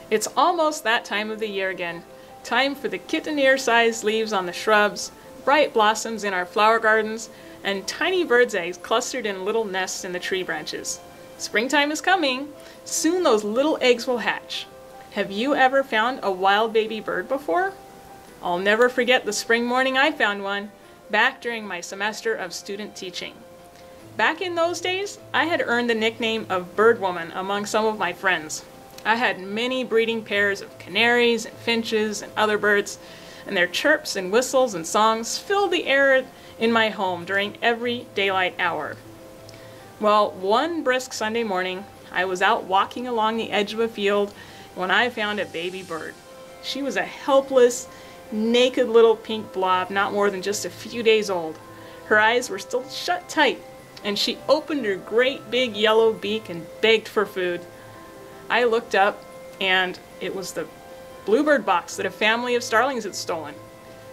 It's almost that time of the year again. Time for the kitten ear-sized leaves on the shrubs, bright blossoms in our flower gardens, and tiny birds' eggs clustered in little nests in the tree branches. Springtime is coming. Soon those little eggs will hatch. Have you ever found a wild baby bird before? I'll never forget the spring morning I found one, back during my semester of student teaching. Back in those days, I had earned the nickname of Bird Woman among some of my friends. I had many breeding pairs of canaries and finches and other birds, and their chirps and whistles and songs filled the air in my home during every daylight hour. Well, one brisk Sunday morning, I was out walking along the edge of a field when I found a baby bird. She was a helpless, naked little pink blob not more than just a few days old. Her eyes were still shut tight, and she opened her great big yellow beak and begged for food. I looked up, and it was the bluebird box that a family of starlings had stolen.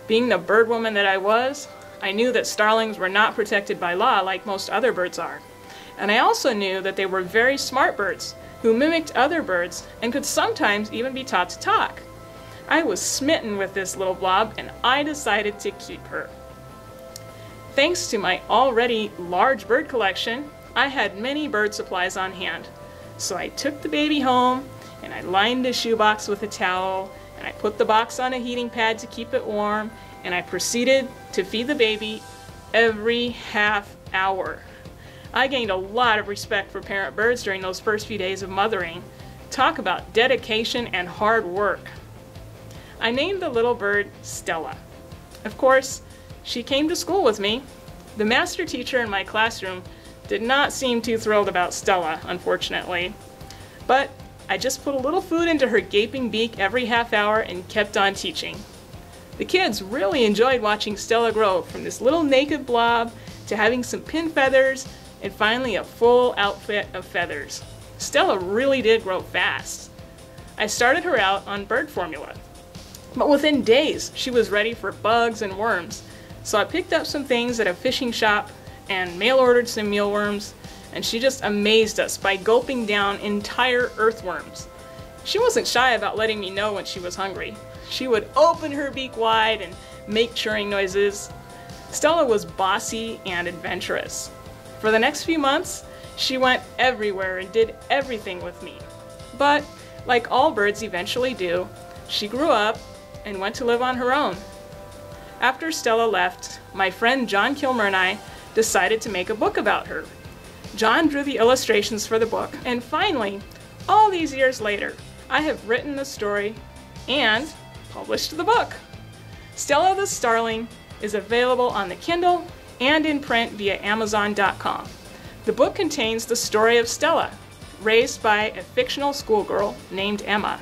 Being the bird woman that I was, I knew that starlings were not protected by law like most other birds are. And I also knew that they were very smart birds who mimicked other birds and could sometimes even be taught to talk. I was smitten with this little blob, and I decided to keep her. Thanks to my already large bird collection, I had many bird supplies on hand. So I took the baby home, and I lined the shoebox with a towel, and I put the box on a heating pad to keep it warm, and I proceeded to feed the baby every half hour. I gained a lot of respect for parent birds during those first few days of mothering. Talk about dedication and hard work. I named the little bird Stella. Of course, she came to school with me. The master teacher in my classroom did not seem too thrilled about Stella, unfortunately. But I just put a little food into her gaping beak every half hour and kept on teaching. The kids really enjoyed watching Stella grow from this little naked blob to having some pin feathers and finally a full outfit of feathers. Stella really did grow fast. I started her out on bird formula, but within days she was ready for bugs and worms. So I picked up some things at a fishing shop and mail-ordered some mealworms, and she just amazed us by gulping down entire earthworms. She wasn't shy about letting me know when she was hungry. She would open her beak wide and make churring noises. Stella was bossy and adventurous. For the next few months, she went everywhere and did everything with me. But, like all birds eventually do, she grew up and went to live on her own. After Stella left, my friend John Kilmer and I decided to make a book about her. John drew the illustrations for the book, and finally, all these years later, I have written the story and published the book. Stella the Starling is available on the Kindle and in print via Amazon.com. The book contains the story of Stella, raised by a fictional schoolgirl named Emma.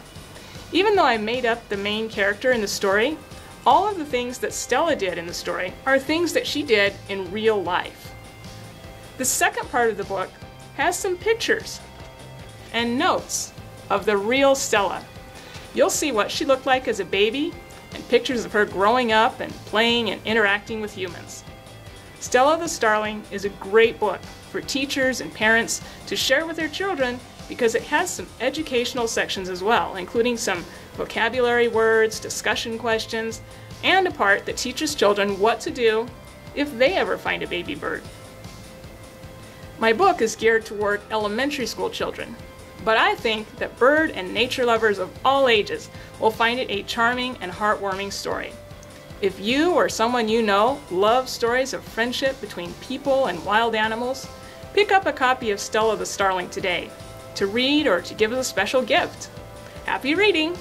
Even though I made up the main character in the story, all of the things that Stella did in the story are things that she did in real life. The second part of the book has some pictures and notes of the real Stella. You'll see what she looked like as a baby and pictures of her growing up and playing and interacting with humans. Stella the Starling is a great book for teachers and parents to share with their children because it has some educational sections as well, including some vocabulary words, discussion questions, and a part that teaches children what to do if they ever find a baby bird. My book is geared toward elementary school children, but I think that bird and nature lovers of all ages will find it a charming and heartwarming story. If you or someone you know loves stories of friendship between people and wild animals, pick up a copy of Stella the Starling today to read or to give as a special gift. Happy reading!